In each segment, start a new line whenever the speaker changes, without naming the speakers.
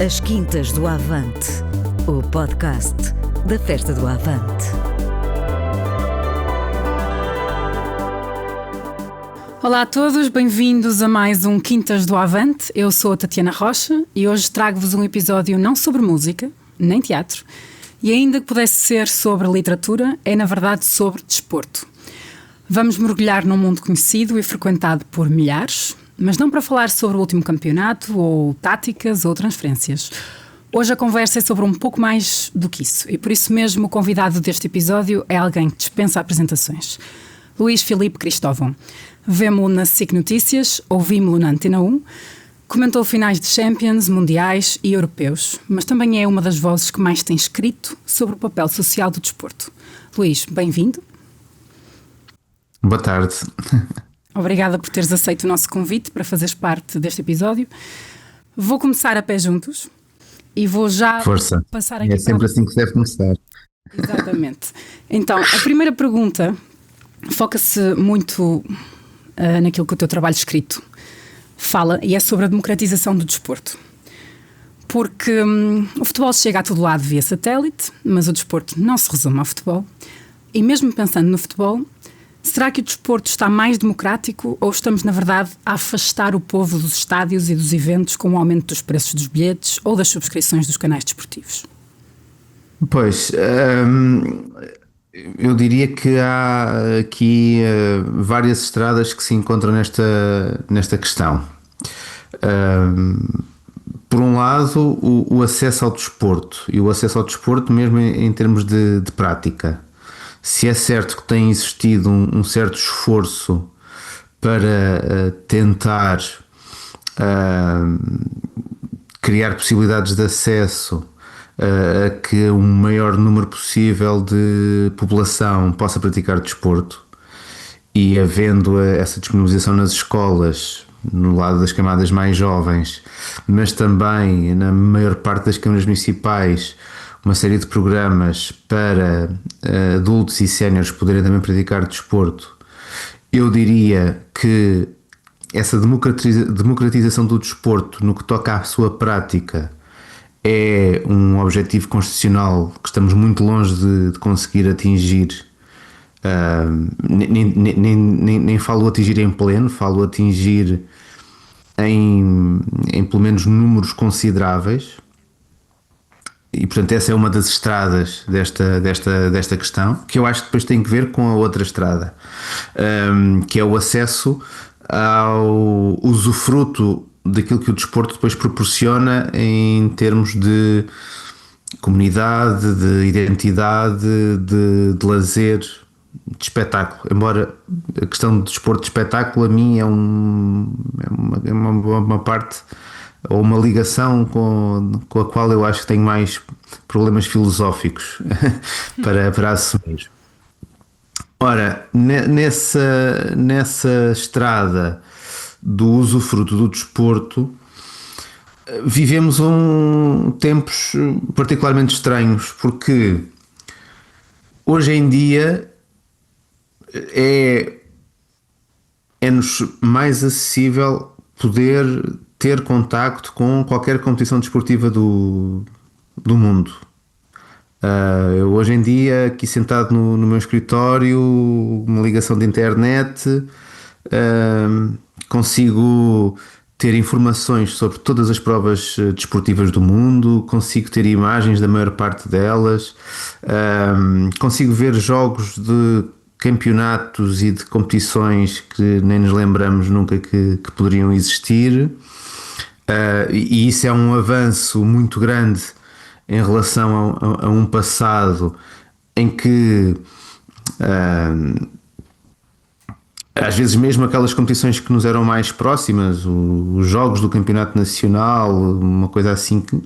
As Quintas do Avante, o podcast da Festa do Avante.
Olá a todos, bem-vindos a mais um Quintas do Avante. Eu sou a Tatiana Rocha e hoje trago-vos um episódio não sobre música, nem teatro, e ainda que pudesse ser sobre literatura, é na verdade sobre desporto. Vamos mergulhar num mundo conhecido e frequentado por milhares, mas não para falar sobre o último campeonato, ou táticas, ou transferências. Hoje a conversa é sobre um pouco mais do que isso, e por isso mesmo o convidado deste episódio é alguém que dispensa apresentações. Luís Filipe Cristóvão. Vemo-lo na SIC Notícias, ouvimos-lo na Antena 1, comentou finais de Champions, mundiais e europeus, mas também é uma das vozes que mais tem escrito sobre o papel social do desporto. Luís, bem-vindo.
Boa tarde.
Obrigada por teres aceito o nosso convite para fazeres parte deste episódio. Vou começar a pé juntos e vou já passar aqui.
É sempre assim que se deve começar.
Exatamente. Então, a primeira pergunta foca-se muito naquilo que o teu trabalho escrito fala, e é sobre a democratização do desporto. Porque o futebol chega a todo lado via satélite, mas o desporto não se resume ao futebol. E mesmo pensando no futebol, será que o desporto está mais democrático ou estamos, na verdade, a afastar o povo dos estádios e dos eventos com o aumento dos preços dos bilhetes ou das subscrições dos canais desportivos?
Pois, eu diria que há aqui várias estradas que se encontram nesta questão. Por um lado, o acesso ao desporto, e o acesso ao desporto mesmo em termos de prática. Se é certo que tem existido um certo esforço para tentar criar possibilidades de acesso a que um maior número possível de população possa praticar desporto, e havendo essa disponibilização nas escolas, no lado das camadas mais jovens, mas também na maior parte das câmaras municipais, uma série de programas para adultos e séniores poderem também praticar desporto, eu diria que essa democratização do desporto no que toca à sua prática é um objetivo constitucional que estamos muito longe de conseguir atingir. Nem falo atingir em pleno, falo atingir em pelo menos números consideráveis. E portanto essa é uma das estradas desta questão, que eu acho que depois tem que ver com a outra estrada, que é o acesso ao usufruto daquilo que o desporto depois proporciona em termos de comunidade, de identidade, de lazer, de espetáculo. Embora a questão do desporto de espetáculo a mim é uma parte ou uma ligação com a qual eu acho que tenho mais problemas filosóficos para assumir. Ora, nessa estrada do usufruto do desporto, vivemos tempos particularmente estranhos, porque hoje em dia é-nos mais acessível poder ter contacto com qualquer competição desportiva do mundo. Eu hoje em dia, aqui sentado no meu escritório, uma ligação de internet, consigo ter informações sobre todas as provas desportivas do mundo, consigo ter imagens da maior parte delas, consigo ver jogos de campeonatos e de competições que nem nos lembramos nunca que poderiam existir. E isso é um avanço muito grande em relação a um passado em que às vezes mesmo aquelas competições que nos eram mais próximas, os jogos do campeonato nacional, uma coisa assim, que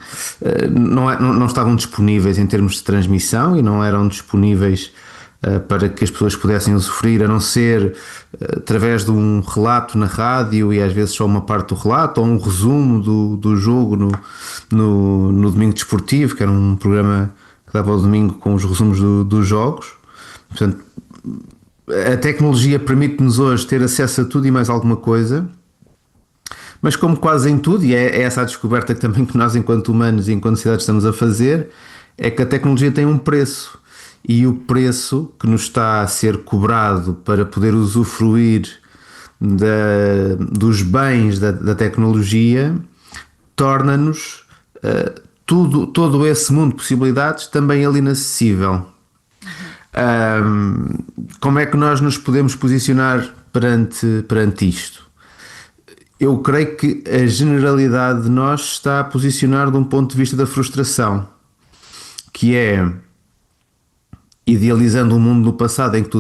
não estavam disponíveis em termos de transmissão e não eram disponíveis para que as pessoas pudessem usufruir, a não ser através de um relato na rádio, e às vezes só uma parte do relato, ou um resumo do jogo no Domingo Desportivo, que era um programa que dava ao domingo com os resumos dos jogos. Portanto, A tecnologia permite-nos hoje ter acesso a tudo e mais alguma coisa, mas como quase em tudo, e é essa a descoberta que também que nós enquanto humanos e enquanto sociedade estamos a fazer, é que a tecnologia tem um preço, e o preço que nos está a ser cobrado para poder usufruir dos bens da tecnologia torna-nos todo esse mundo de possibilidades também ali inacessível. Como é que nós nos podemos posicionar perante isto? Eu creio que a generalidade de nós está a posicionar de um ponto de vista da frustração, que é idealizando um mundo no passado em que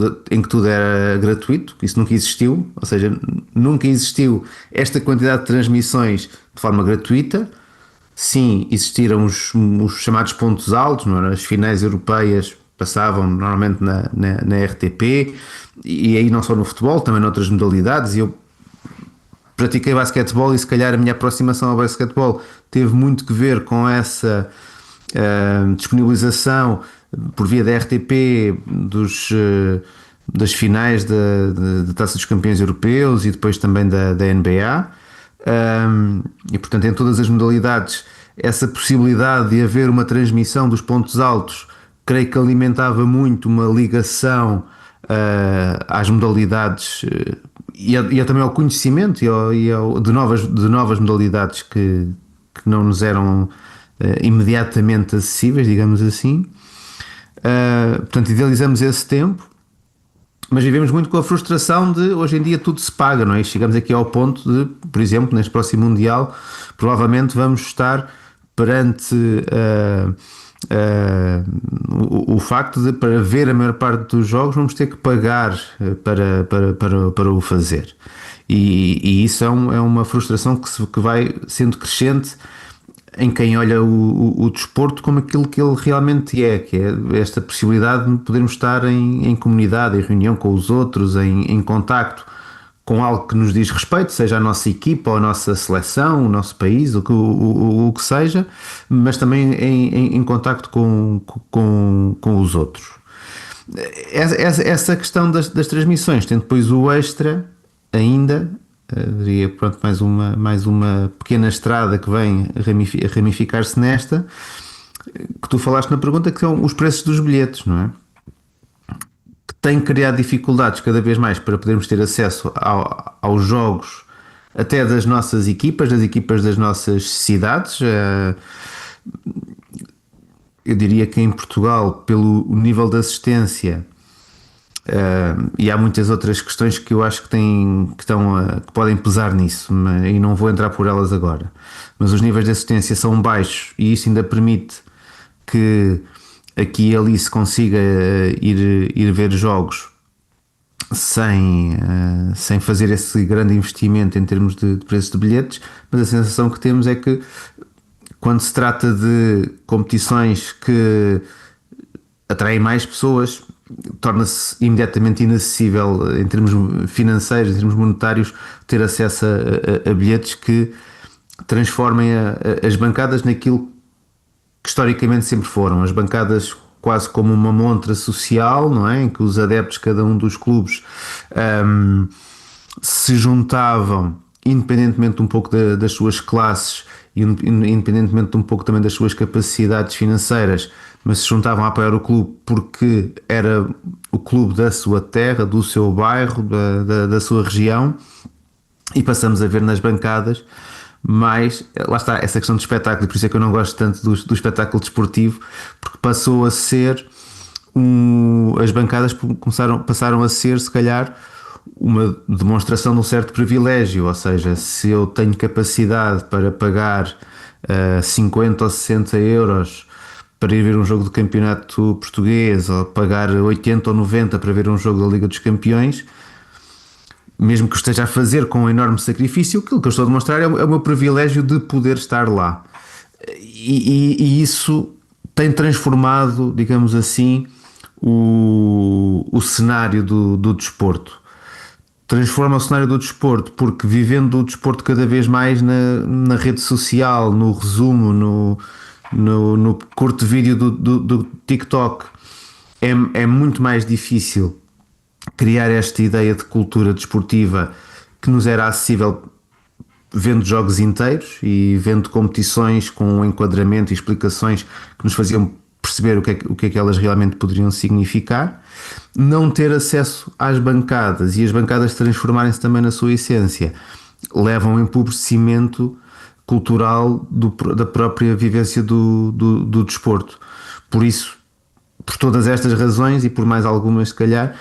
tudo era gratuito, isso nunca existiu, ou seja, nunca existiu esta quantidade de transmissões de forma gratuita. Sim, existiram os chamados pontos altos, não é? As finais europeias passavam normalmente na RTP, e aí não só no futebol, também noutras modalidades. Eu pratiquei basquetebol e se calhar a minha aproximação ao basquetebol teve muito que ver com essa disponibilização por via da RTP das finais da Taça dos Campeões Europeus e depois também da NBA. E portanto em todas as modalidades essa possibilidade de haver uma transmissão dos pontos altos creio que alimentava muito uma ligação às modalidades e também ao conhecimento de novas modalidades que não nos eram imediatamente acessíveis, digamos assim. Portanto, idealizamos esse tempo, mas vivemos muito com a frustração de hoje em dia tudo se paga, não é? Chegamos aqui ao ponto de, por exemplo, neste próximo Mundial, provavelmente vamos estar perante o facto de, para ver a maior parte dos jogos, vamos ter que pagar para o fazer. E isso é uma frustração que vai sendo crescente em quem olha o desporto como aquilo que ele realmente é, que é esta possibilidade de podermos estar em comunidade, em reunião com os outros, em contacto com algo que nos diz respeito, seja a nossa equipa, ou a nossa seleção, o nosso país, o que seja, mas também em contacto com os outros. Essa questão das transmissões tem depois o extra ainda, diria, pronto, mais uma pequena estrada que vem a ramificar-se nesta, que tu falaste na pergunta, que são os preços dos bilhetes, não é? Que têm criado dificuldades cada vez mais para podermos ter acesso aos jogos até das nossas equipas, das equipas das nossas cidades. Eu diria que em Portugal, pelo nível de assistência, e há muitas outras questões que eu acho que podem pesar nisso, e não vou entrar por elas agora, mas os níveis de assistência são baixos e isso ainda permite que aqui e ali se consiga ir ver jogos sem fazer esse grande investimento em termos de preço de bilhetes, mas a sensação que temos é que quando se trata de competições que atraem mais pessoas, torna-se imediatamente inacessível em termos financeiros, em termos monetários, ter acesso a bilhetes que transformem as bancadas naquilo que historicamente sempre foram, as bancadas quase como uma montra social, não é? Em que os adeptos, cada um dos clubes, se juntavam independentemente um pouco das suas classes e independentemente um pouco também das suas capacidades financeiras, mas se juntavam a apoiar o clube porque era o clube da sua terra, do seu bairro, da sua região, e passamos a ver nas bancadas mais, lá está, essa questão do espetáculo, e por isso é que eu não gosto tanto do espetáculo desportivo, porque passou a ser as bancadas passaram a ser, se calhar, uma demonstração de um certo privilégio, ou seja, se eu tenho capacidade para pagar 50 ou 60 euros para ir ver um jogo do campeonato português, ou pagar 80 ou 90 para ver um jogo da Liga dos Campeões, mesmo que o esteja a fazer com um enorme sacrifício, aquilo que eu estou a demonstrar é o meu privilégio de poder estar lá. E isso tem transformado, digamos assim, o cenário do desporto. Transforma o cenário do desporto porque, vivendo o desporto cada vez mais na rede social, no resumo, no curto vídeo do TikTok, é muito mais difícil criar esta ideia de cultura desportiva que nos era acessível vendo jogos inteiros e vendo competições com enquadramento e explicações que nos faziam perceber o que é que elas realmente poderiam significar. Não ter acesso às bancadas e as bancadas transformarem-se também na sua essência levam a um empobrecimento cultural da própria vivência do desporto. Por isso, por todas estas razões e por mais algumas se calhar,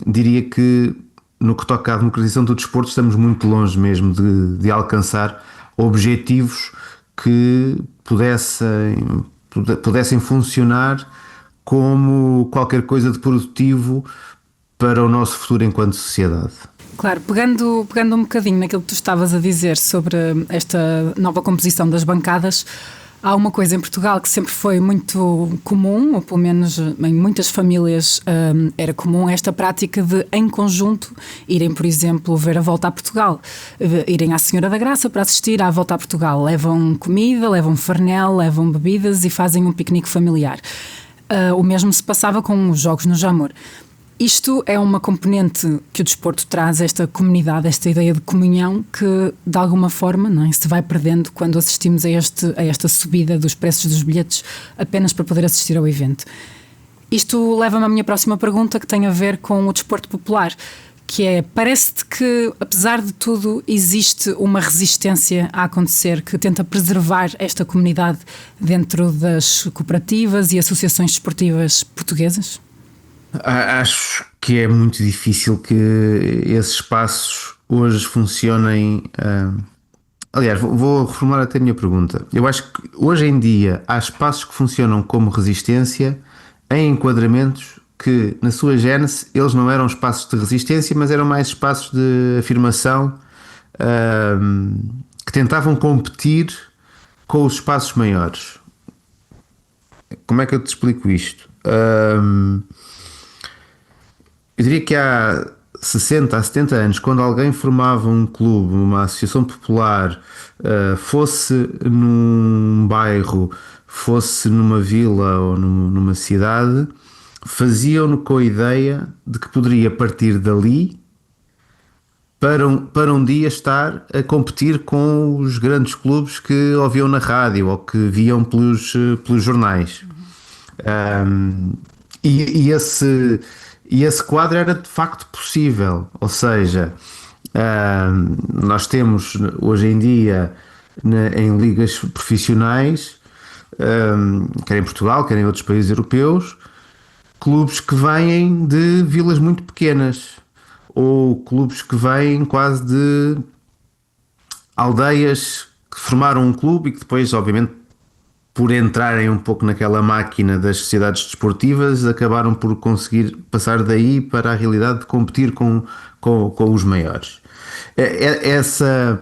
diria que no que toca à democratização do desporto estamos muito longe mesmo de alcançar objetivos que pudessem funcionar como qualquer coisa de produtivo para o nosso futuro enquanto sociedade.
Claro, pegando um bocadinho naquilo que tu estavas a dizer sobre esta nova composição das bancadas, há uma coisa em Portugal que sempre foi muito comum, ou pelo menos em muitas famílias era comum, esta prática de, em conjunto, irem, por exemplo, ver a Volta a Portugal. Irem à Senhora da Graça para assistir à Volta a Portugal. Levam comida, levam farnel, levam bebidas e fazem um piquenique familiar. O mesmo se passava com os Jogos no Jamor. Isto é uma componente que o desporto traz, esta comunidade, esta ideia de comunhão que de alguma forma, não é, se vai perdendo quando assistimos a esta subida dos preços dos bilhetes apenas para poder assistir ao evento. Isto leva-me à minha próxima pergunta, que tem a ver com o desporto popular, que é, parece-te que apesar de tudo existe uma resistência a acontecer que tenta preservar esta comunidade dentro das cooperativas e associações desportivas portuguesas?
Acho que é muito difícil que esses espaços hoje funcionem. Aliás, vou reformular até a minha pergunta. Eu acho que hoje em dia há espaços que funcionam como resistência em enquadramentos que, na sua gênese, eles não eram espaços de resistência, mas eram mais espaços de afirmação que tentavam competir com os espaços maiores. Como é que eu te explico isto? Eu diria que há 60 a 70 anos, quando alguém formava um clube, uma associação popular, fosse num bairro, fosse numa vila ou numa cidade, faziam-no com a ideia de que poderia partir dali para um dia estar a competir com os grandes clubes que ouviam na rádio ou que viam pelos jornais. E esse quadro era de facto possível, ou seja, nós temos hoje em dia em ligas profissionais, quer em Portugal, quer em outros países europeus, clubes que vêm de vilas muito pequenas ou clubes que vêm quase de aldeias que formaram um clube e que depois, obviamente, por entrarem um pouco naquela máquina das sociedades desportivas, acabaram por conseguir passar daí para a realidade de competir com os maiores. Essa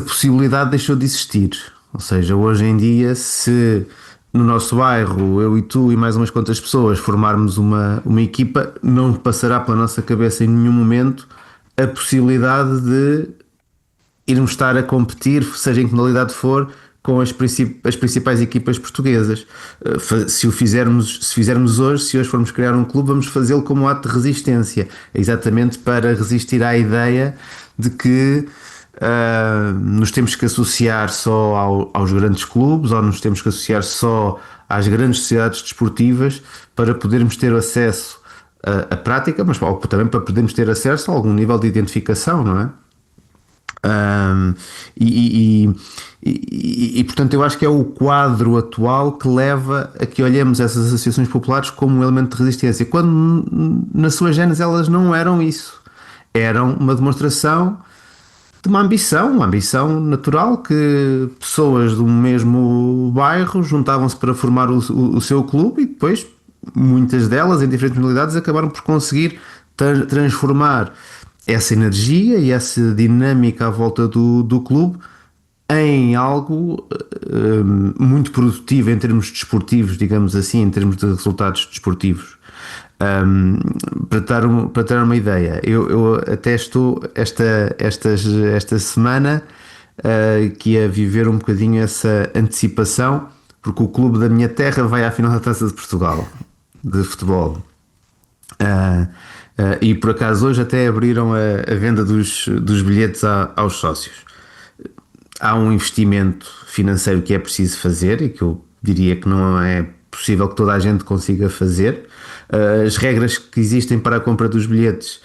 possibilidade deixou de existir. Ou seja, hoje em dia, se no nosso bairro, eu e tu e mais umas quantas pessoas formarmos uma equipa, não passará pela nossa cabeça em nenhum momento a possibilidade de irmos estar a competir, seja em que modalidade for, com as principais equipas portuguesas. Se fizermos hoje, se hoje formos criar um clube, vamos fazê-lo como um ato de resistência, exatamente para resistir à ideia de que nos temos que associar só aos grandes clubes ou nos temos que associar só às grandes sociedades desportivas para podermos ter acesso à prática, mas também para podermos ter acesso a algum nível de identificação, não é? Portanto eu acho que é o quadro atual que leva a que olhemos essas associações populares como um elemento de resistência, quando na sua gênese elas não eram isso, eram uma demonstração de uma ambição natural, que pessoas do mesmo bairro juntavam-se para formar o seu clube e depois muitas delas em diferentes modalidades acabaram por conseguir transformar essa energia e essa dinâmica à volta do clube em algo muito produtivo em termos desportivos, digamos assim, em termos de resultados desportivos. Para ter uma ideia, eu até estou esta semana que a viver um bocadinho essa antecipação, porque o clube da minha terra vai à final da Taça de Portugal de futebol. E por acaso hoje até abriram a venda dos bilhetes aos sócios. Há um investimento financeiro que é preciso fazer e que eu diria que não é possível que toda a gente consiga fazer. As regras que existem para a compra dos bilhetes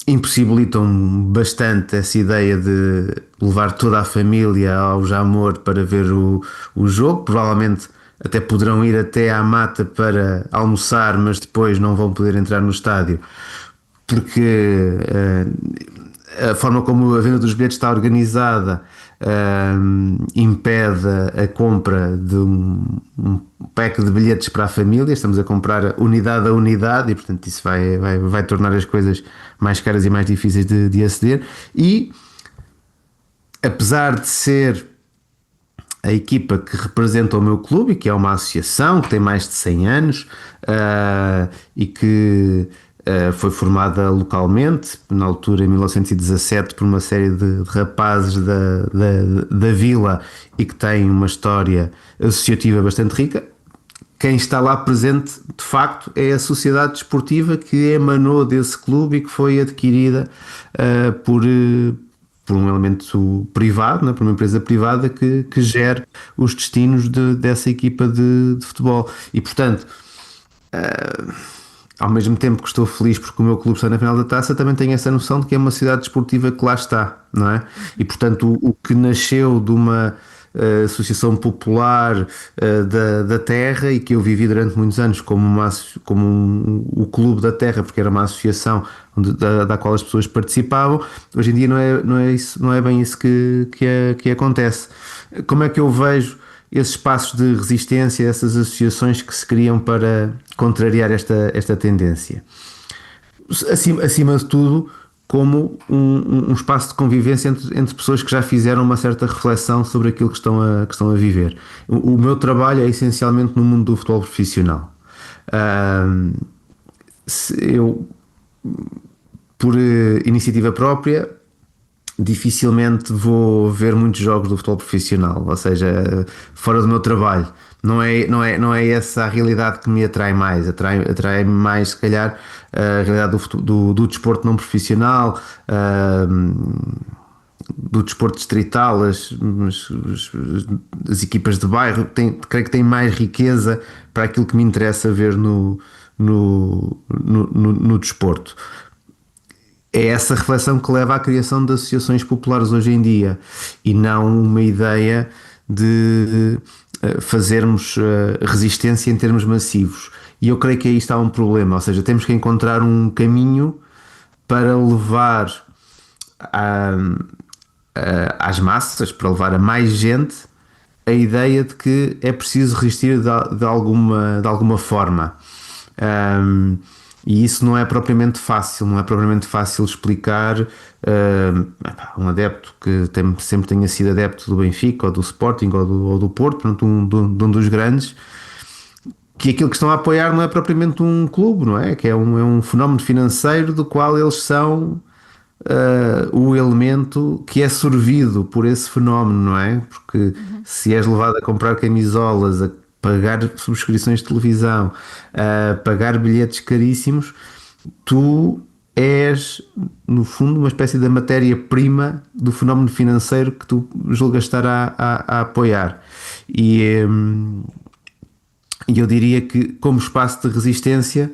impossibilitam bastante essa ideia de levar toda a família ao Jamor para ver o jogo. Provavelmente até poderão ir até à mata para almoçar, mas depois não vão poder entrar no estádio, porque a forma como a venda dos bilhetes está organizada impede a compra de um pack de bilhetes para a família. Estamos a comprar unidade a unidade e, portanto, isso vai tornar as coisas mais caras e mais difíceis de aceder. E, apesar de ser a equipa que representa o meu clube, que é uma associação que tem mais de 100 anos e que foi formada localmente, na altura em 1917, por uma série de rapazes da vila e que tem uma história associativa bastante rica. Quem está lá presente, de facto, é a sociedade desportiva que emanou desse clube e que foi adquirida por um elemento privado, né, por uma empresa privada que gere os destinos dessa equipa de futebol. E, portanto, ao mesmo tempo que estou feliz porque o meu clube está na final da taça, também tenho essa noção de que é uma cidade desportiva que lá está, não é? E, portanto, o que nasceu de uma associação popular da terra e que eu vivi durante muitos anos como o Clube da Terra, porque era uma associação da qual as pessoas participavam, hoje em dia não é bem isso que acontece. Como é que eu vejo esses espaços de resistência, essas associações que se criam para contrariar esta tendência? Acima de tudo, como um espaço de convivência entre pessoas que já fizeram uma certa reflexão sobre aquilo que estão a viver. O meu trabalho é essencialmente no mundo do futebol profissional. Eu, por iniciativa própria, dificilmente vou ver muitos jogos do futebol profissional, ou seja, fora do meu trabalho. Não é essa a realidade que me atrai mais. Atrai mais, se calhar, a realidade do desporto não profissional, do desporto distrital. As equipas de bairro creio que têm mais riqueza para aquilo que me interessa ver no desporto. É essa reflexão que leva à criação de associações populares hoje em dia, e não uma ideia de fazermos resistência em termos massivos. E eu creio que aí está um problema, ou seja, temos que encontrar um caminho para levar às massas, para levar a mais gente a ideia de que é preciso resistir de alguma forma. E isso não é propriamente fácil explicar um adepto que sempre tenha sido adepto do Benfica ou do Sporting ou do Porto, portanto, de um dos grandes, que aquilo que estão a apoiar não é propriamente um clube, não é? Que é um fenómeno financeiro do qual eles são o elemento que é sorvido por esse fenómeno, não é? Porque se és levado a comprar camisolas, a pagar subscrições de televisão, a pagar bilhetes caríssimos, tu és, no fundo, uma espécie da matéria-prima do fenómeno financeiro que tu julgas estar a apoiar. E eu diria que, como espaço de resistência,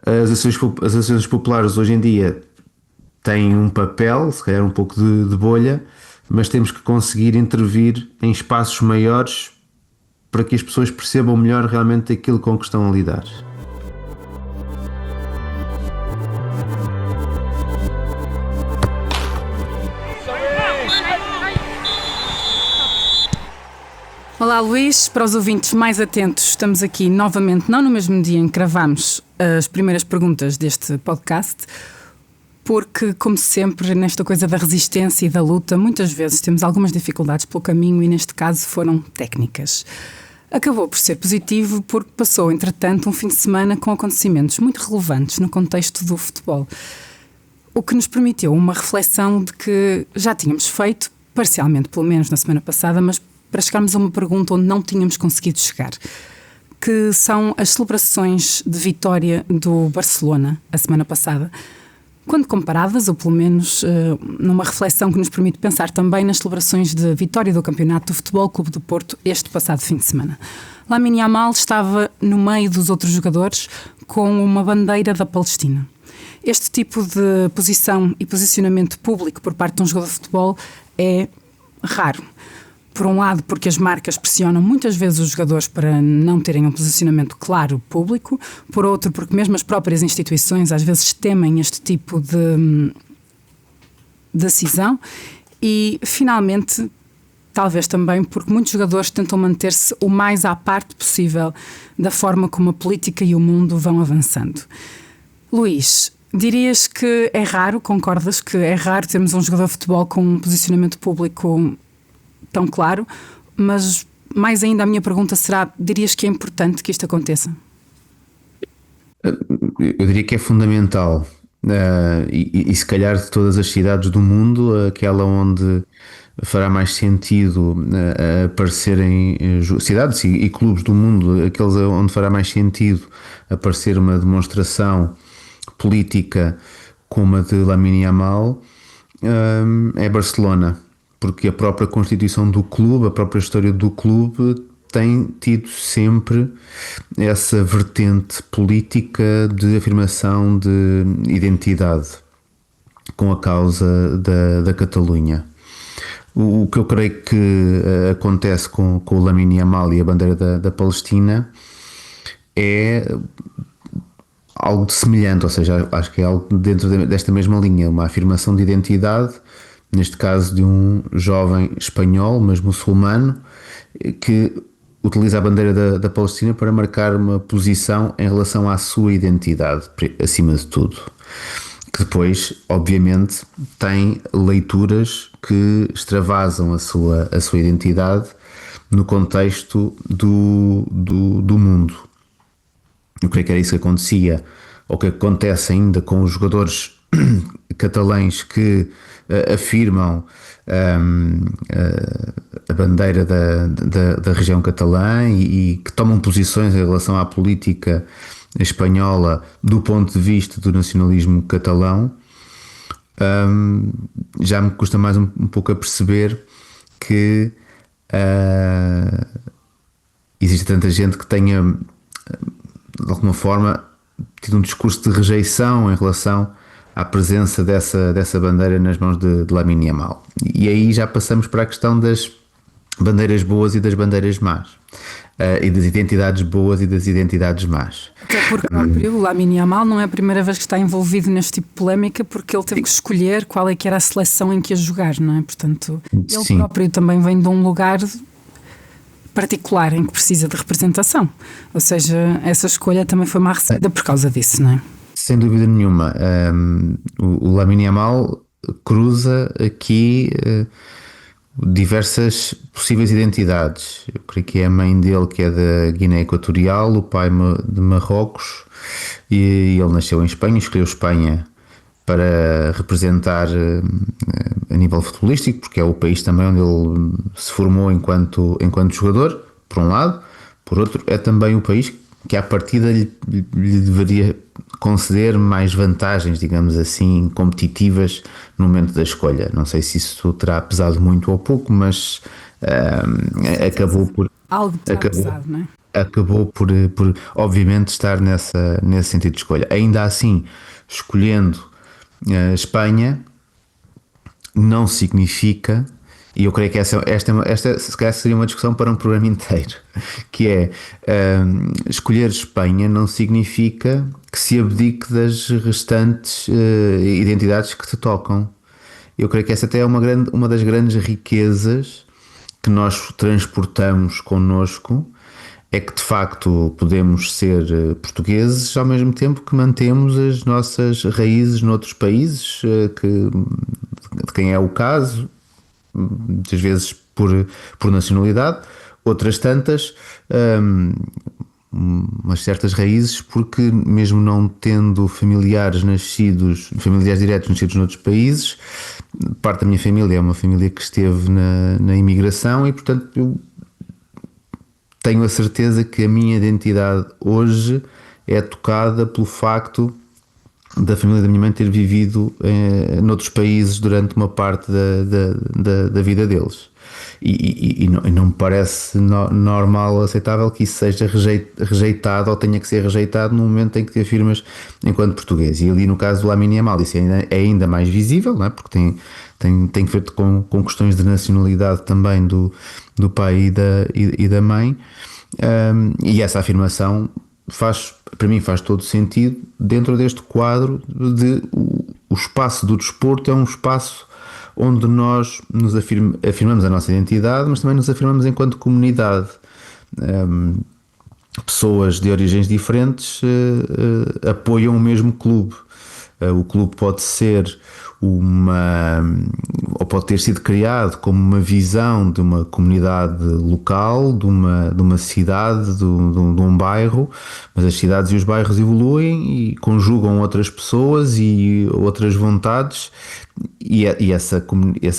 as associações populares hoje em dia têm um papel, se calhar um pouco de bolha, mas temos que conseguir intervir em espaços maiores para que as pessoas percebam melhor realmente aquilo com que estão a lidar.
Olá, Luís. Para os ouvintes mais atentos, estamos aqui novamente, não no mesmo dia em que gravamos as primeiras perguntas deste podcast, porque, como sempre, nesta coisa da resistência e da luta, muitas vezes temos algumas dificuldades pelo caminho e, neste caso, foram técnicas. Acabou por ser positivo porque passou, entretanto, um fim de semana com acontecimentos muito relevantes no contexto do futebol, o que nos permitiu uma reflexão de que já tínhamos feito, parcialmente pelo menos na semana passada, mas para chegarmos a uma pergunta onde não tínhamos conseguido chegar. que são as celebrações de vitória do Barcelona a semana passada. Quando comparadas, ou pelo menos numa reflexão que nos permite pensar também nas celebrações de vitória do campeonato do Futebol Clube do Porto este passado fim de semana. Lamine Yamal estava no meio dos outros jogadores com uma bandeira da Palestina. Este tipo de posição e posicionamento público por parte de um jogador de futebol é raro. Por um lado, porque as marcas pressionam muitas vezes os jogadores para não terem um posicionamento claro público. Por outro, porque mesmo as próprias instituições às vezes temem este tipo de decisão. E, finalmente, talvez também porque muitos jogadores tentam manter-se o mais à parte possível da forma como a política e o mundo vão avançando. Luís, dirias que é raro, concordas que é raro termos um jogador de futebol com um posicionamento público tão claro, mas mais ainda a minha pergunta será, dirias que é importante que isto aconteça?
Eu diria que é fundamental, e se calhar de todas as cidades do mundo, aquela onde fará mais sentido aparecerem cidades e clubes do mundo, aqueles onde fará mais sentido aparecer uma demonstração política como a de Lamine Yamal, é Barcelona. Porque a própria constituição do clube, a própria história do clube tem tido sempre essa vertente política de afirmação de identidade com a causa da Catalunha. O que eu creio que acontece com o Lamine Yamal e a bandeira da Palestina é algo de semelhante, ou seja, acho que é algo dentro desta mesma linha, uma afirmação de identidade, neste caso de um jovem espanhol, mas muçulmano, que utiliza a bandeira da Palestina para marcar uma posição em relação à sua identidade, acima de tudo. Que depois, obviamente, tem leituras que extravasam a sua identidade no contexto do mundo. Eu creio que era isso que acontecia, ou que acontece ainda com os jogadores catalães que afirmam a bandeira da região catalã e que tomam posições em relação à política espanhola do ponto de vista do nacionalismo catalão. Já me custa mais um pouco a perceber que existe tanta gente que tenha de alguma forma tido um discurso de rejeição em relação à presença dessa bandeira nas mãos de Lamine Yamal. E aí já passamos para a questão das bandeiras boas e das bandeiras más, e das identidades boas e das identidades más.
Até porque o Lamine Yamal não é a primeira vez que está envolvido neste tipo de polémica, porque ele teve que escolher qual é que era a seleção em que ia jogar, não é? Portanto, ele
Sim.
próprio também vem de um lugar particular em que precisa de representação. Ou seja, essa escolha também foi mal recebida por causa disso, não é?
Sem dúvida nenhuma. O Lamine Yamal cruza aqui diversas possíveis identidades. Eu creio que é a mãe dele que é da Guiné Equatorial, o pai de Marrocos, e ele nasceu em Espanha, escolheu Espanha para representar a nível futebolístico, porque é o país também onde ele se formou enquanto jogador, por um lado. Por outro, é também o país que à partida lhe deveria conceder mais vantagens, digamos assim, competitivas no momento da escolha. Não sei se isso terá pesado muito ou pouco, mas acabou por...
Algo terá pesado, não é?
Acabou por obviamente estar nesse sentido de escolha. Ainda assim, escolhendo a Espanha não significa, e eu creio que esta se calhar seria uma discussão para um programa inteiro, que é escolher Espanha não significa que se abdique das restantes identidades que te tocam. Eu creio que essa até é uma das grandes riquezas que nós transportamos connosco, é que de facto podemos ser portugueses ao mesmo tempo que mantemos as nossas raízes noutros países, de quem é o caso, muitas vezes por nacionalidade, outras tantas umas certas raízes, porque mesmo não tendo familiares diretos nascidos noutros países, parte da minha família é uma família que esteve na imigração e portanto eu tenho a certeza que a minha identidade hoje é tocada pelo facto da família da minha mãe ter vivido noutros países durante uma parte da vida deles. E não me parece normal, aceitável que isso seja rejeitado ou tenha que ser rejeitado no momento em que te afirmas enquanto português. E ali no caso do Lamine Yamal isso é ainda mais visível, não é? Porque tem que ver com questões de nacionalidade também do pai e da mãe. E essa afirmação para mim faz todo sentido dentro deste quadro de o espaço do desporto é um espaço onde nós nos afirmamos a nossa identidade, mas também nos afirmamos enquanto comunidade. Pessoas de origens diferentes apoiam o mesmo clube. O clube pode ser ou pode ter sido criado como uma visão de uma comunidade local, de uma cidade, de um bairro, mas as cidades e os bairros evoluem e conjugam outras pessoas e outras vontades, e essa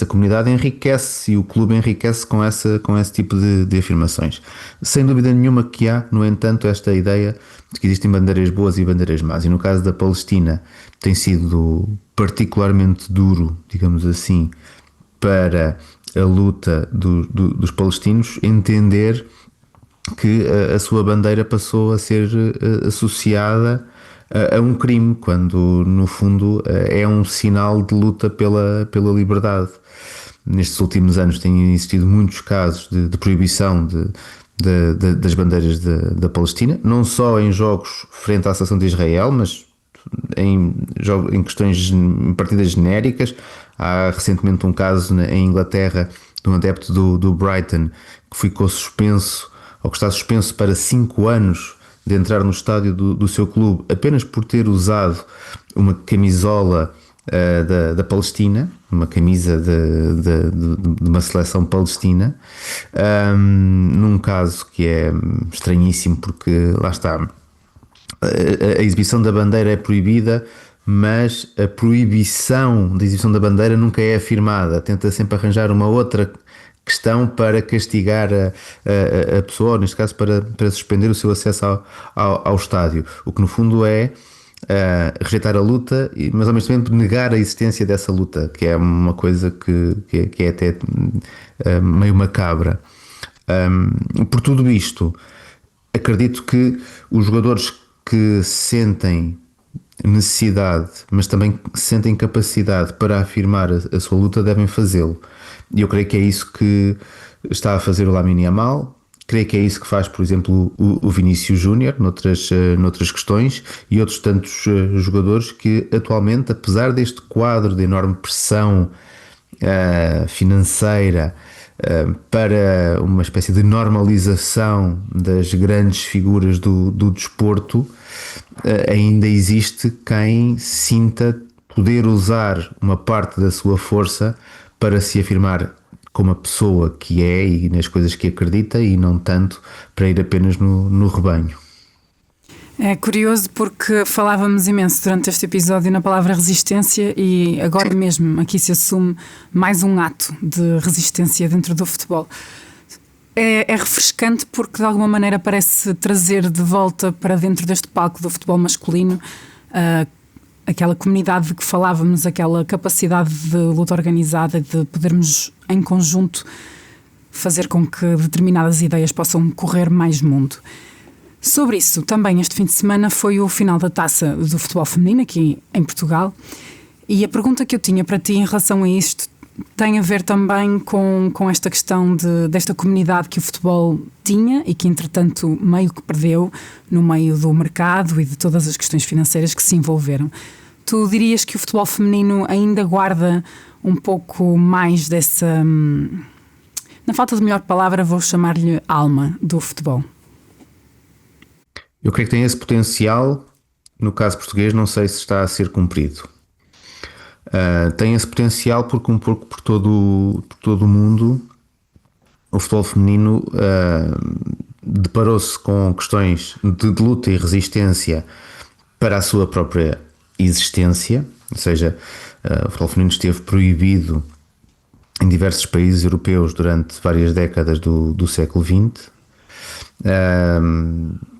comunidade enriquece e o clube enriquece com esse tipo de afirmações. Sem dúvida nenhuma que há, no entanto, esta ideia de que existem bandeiras boas e bandeiras más, e no caso da Palestina tem sido particularmente duro, digamos assim, para a luta dos palestinos entender que a sua bandeira passou a ser associada a um crime, quando no fundo é um sinal de luta pela liberdade. Nestes últimos anos têm existido muitos casos de proibição das bandeiras da Palestina, não só em jogos frente à Seleção de Israel, mas em questões, em partidas genéricas. Há recentemente um caso em Inglaterra de um adepto do Brighton que ficou suspenso, ou que está suspenso para 5 anos de entrar no estádio do seu clube apenas por ter usado uma camisola da Palestina, uma camisa de uma seleção palestina, num caso que é estranhíssimo, porque lá está, a exibição da bandeira é proibida, mas a proibição da exibição da bandeira nunca é afirmada. Tenta sempre arranjar uma outra questão para castigar a pessoa, ou neste caso para suspender o seu acesso ao estádio, o que no fundo é rejeitar a luta, mas ao mesmo tempo negar a existência dessa luta, que é uma coisa que é até meio macabra. Por tudo isto, acredito que os jogadores que sentem necessidade, mas também sentem capacidade para afirmar a sua luta, devem fazê-lo. E eu creio que é isso que está a fazer o Lamine Yamal. Creio que é isso que faz, por exemplo, o Vinícius Júnior noutras questões, e outros tantos jogadores que atualmente, apesar deste quadro de enorme pressão financeira para uma espécie de normalização das grandes figuras do desporto, ainda existe quem sinta poder usar uma parte da sua força para se afirmar como a pessoa que é e nas coisas que acredita, e não tanto para ir apenas no rebanho.
É curioso porque falávamos imenso durante este episódio na palavra resistência, e agora mesmo aqui se assume mais um ato de resistência dentro do futebol. É refrescante porque de alguma maneira parece trazer de volta para dentro deste palco do futebol masculino aquela comunidade de que falávamos, aquela capacidade de luta organizada, de podermos em conjunto fazer com que determinadas ideias possam correr mais mundo. Sobre isso, também este fim de semana foi o final da Taça do Futebol Feminino aqui em Portugal, e a pergunta que eu tinha para ti em relação a isto tem a ver também com esta questão desta comunidade que o futebol tinha e que entretanto meio que perdeu no meio do mercado e de todas as questões financeiras que se envolveram. Tu dirias que o futebol feminino ainda guarda um pouco mais dessa, na falta de melhor palavra, vou chamar-lhe alma do futebol?
Eu creio que tem esse potencial. No caso português, não sei se está a ser cumprido. Tem esse potencial porque um pouco por todo o mundo o futebol feminino deparou-se com questões de luta e resistência para a sua própria existência, ou seja, o futebol feminino esteve proibido em diversos países europeus durante várias décadas do século XX,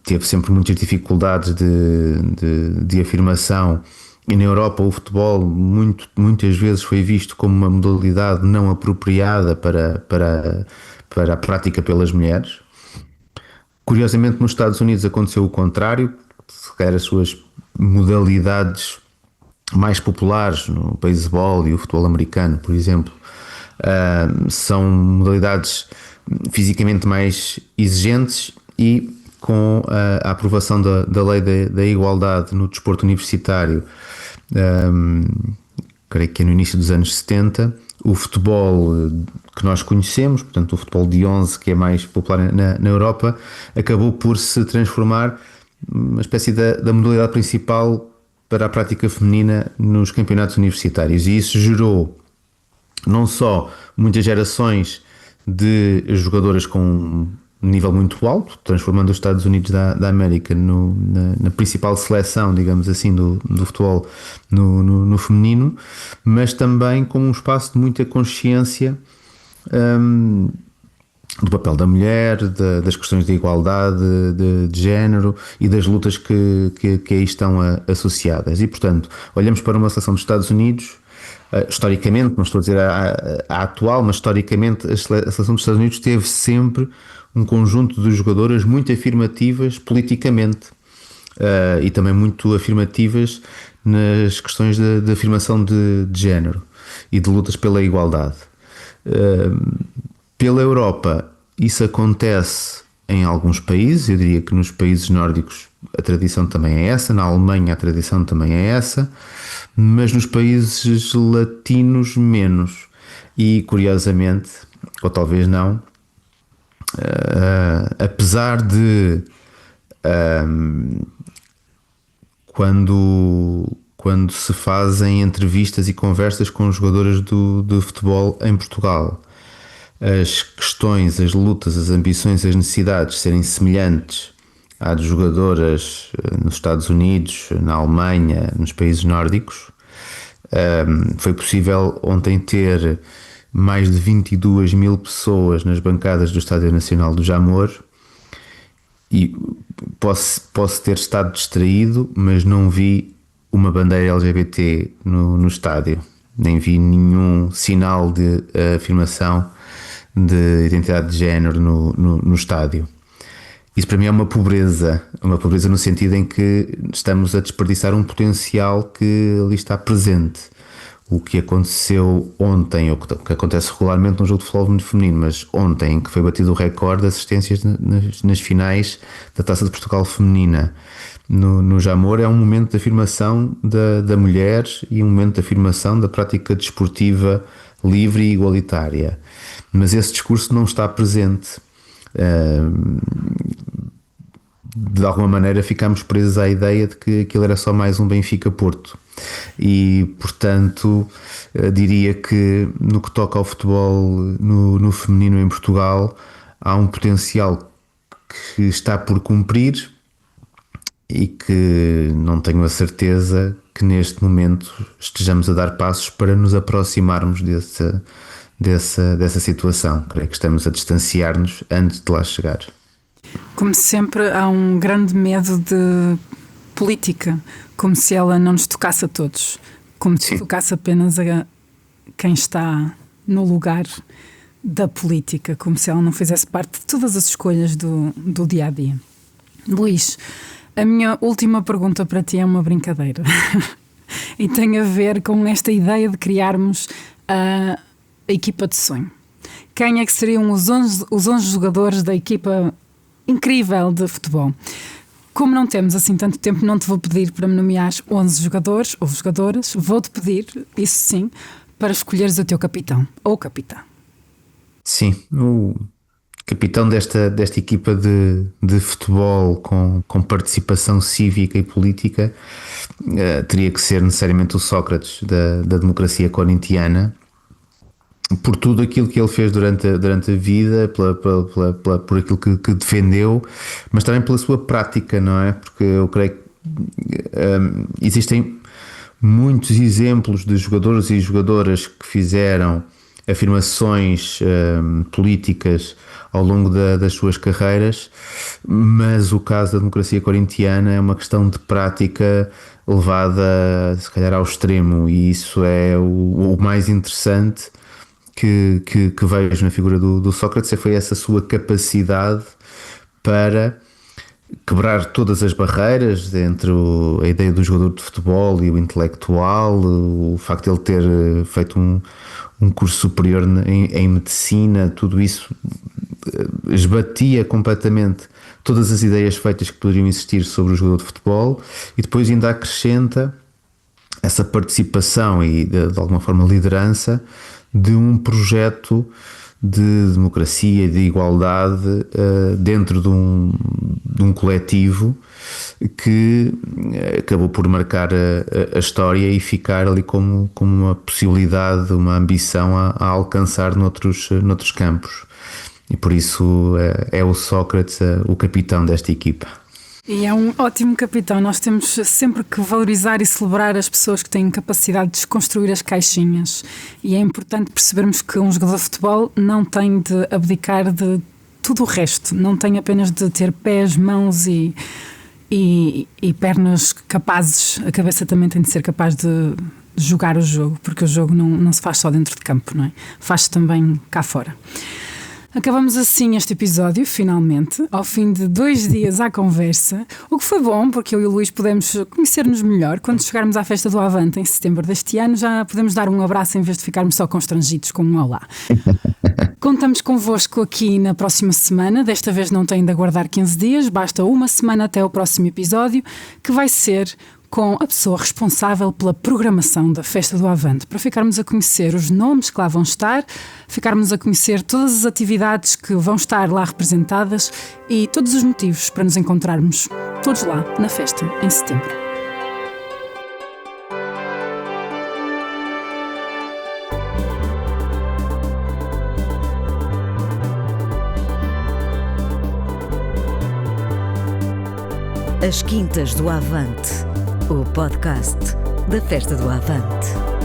Teve sempre muitas dificuldades de afirmação, e na Europa o futebol muitas vezes foi visto como uma modalidade não apropriada para a prática pelas mulheres. Curiosamente, nos Estados Unidos aconteceu o contrário. Se calhar as suas modalidades mais populares, no beisebol e o futebol americano, por exemplo, são modalidades fisicamente mais exigentes, e com a aprovação da lei da igualdade no desporto universitário, creio que é no início dos anos 70, o futebol que nós conhecemos, portanto o futebol de 11, que é mais popular na Europa, acabou por se transformar uma espécie da modalidade principal para a prática feminina nos campeonatos universitários, e isso gerou não só muitas gerações de jogadoras com um nível muito alto, transformando os Estados Unidos da América na principal seleção, digamos assim, do futebol no feminino, mas também como um espaço de muita consciência do papel da mulher, das questões de igualdade de género e das lutas que aí estão associadas. E, portanto, olhamos para uma seleção dos Estados Unidos, historicamente, não estou a dizer a atual, mas historicamente a seleção dos Estados Unidos teve sempre um conjunto de jogadoras muito afirmativas politicamente, e também muito afirmativas nas questões de afirmação de género e de lutas pela igualdade. Pela Europa isso acontece em alguns países, eu diria que nos países nórdicos a tradição também é essa, na Alemanha a tradição também é essa, mas nos países latinos menos. E curiosamente, ou talvez não, apesar de quando se fazem entrevistas e conversas com jogadoras do futebol em Portugal, as questões, as lutas, as ambições, as necessidades serem semelhantes à de jogadoras nos Estados Unidos, na Alemanha, nos países nórdicos, foi possível ontem ter mais de 22 mil pessoas nas bancadas do Estádio Nacional do Jamor, e posso ter estado distraído, mas não vi uma bandeira LGBT no estádio, nem vi nenhum sinal de afirmação de identidade de género no estádio. Isso para mim é uma pobreza no sentido em que estamos a desperdiçar um potencial que ali está presente. O que aconteceu ontem, ou que acontece regularmente no jogo de futebol feminino, mas ontem, em que foi batido o recorde de assistências nas finais da Taça de Portugal feminina no Jamor, é um momento de afirmação da mulher e um momento de afirmação da prática desportiva livre e igualitária. Mas esse discurso não está presente. De alguma maneira ficamos presos à ideia de que aquilo era só mais um Benfica-Porto, e portanto diria que no que toca ao futebol no feminino em Portugal há um potencial que está por cumprir e que não tenho a certeza que neste momento estejamos a dar passos para nos aproximarmos dessa situação. Creio que estamos a distanciar-nos antes de lá chegar.
Como sempre, há um grande medo de política, como se ela não nos tocasse a todos, como se tocasse apenas a quem está no lugar da política, como se ela não fizesse parte de todas as escolhas do dia a dia. Luís, a minha última pergunta para ti é uma brincadeira e tem a ver com esta ideia de criarmos a equipa de sonho. Quem é que seriam os 11 jogadores da equipa incrível de futebol? Como não temos assim tanto tempo, não te vou pedir para me nomear 11 jogadores ou jogadoras, vou-te pedir, isso sim, para escolheres o teu capitão ou capitã.
Sim, o capitão desta equipa de futebol com participação cívica e política teria que ser necessariamente o Sócrates da democracia corintiana, por tudo aquilo que ele fez durante a vida, por aquilo que defendeu, mas também pela sua prática, não é? Porque eu creio que existem muitos exemplos de jogadores e jogadoras que fizeram afirmações políticas ao longo das suas carreiras, mas o caso da democracia corintiana é uma questão de prática levada, se calhar, ao extremo, e isso é o mais interessante que vejo na figura do Sócrates. Foi essa sua capacidade para quebrar todas as barreiras entre a ideia do jogador de futebol e o intelectual, o facto de ele ter feito um curso superior em medicina, tudo isso esbatia completamente todas as ideias feitas que poderiam existir sobre o jogador de futebol, e depois ainda acrescenta essa participação e de alguma forma liderança de um projeto de democracia e de igualdade dentro de um coletivo que acabou por marcar a história e ficar ali como uma possibilidade, uma ambição a alcançar noutros campos. E por isso é o Sócrates o capitão desta equipa.
E é um ótimo capitão. Nós temos sempre que valorizar e celebrar as pessoas que têm capacidade de desconstruir as caixinhas. E é importante percebermos que um jogador de futebol não tem de abdicar de tudo o resto. Não tem apenas de ter pés, mãos e pernas capazes. A cabeça também tem de ser capaz de jogar o jogo, porque o jogo não se faz só dentro de campo, não é? Faz-se também cá fora. Acabamos assim este episódio, finalmente, ao fim de 2 dias à conversa, o que foi bom, porque eu e o Luís pudemos conhecer-nos melhor. Quando chegarmos à festa do Avante em setembro deste ano, já podemos dar um abraço em vez de ficarmos só constrangidos com um olá. Contamos convosco aqui na próxima semana. Desta vez não tem de aguardar 15 dias, basta uma semana até o próximo episódio, que vai ser com a pessoa responsável pela programação da Festa do Avante, para ficarmos a conhecer os nomes que lá vão estar, ficarmos a conhecer todas as atividades que vão estar lá representadas e todos os motivos para nos encontrarmos todos lá na festa em setembro.
As Quintas do Avante, o podcast da Festa do Avante.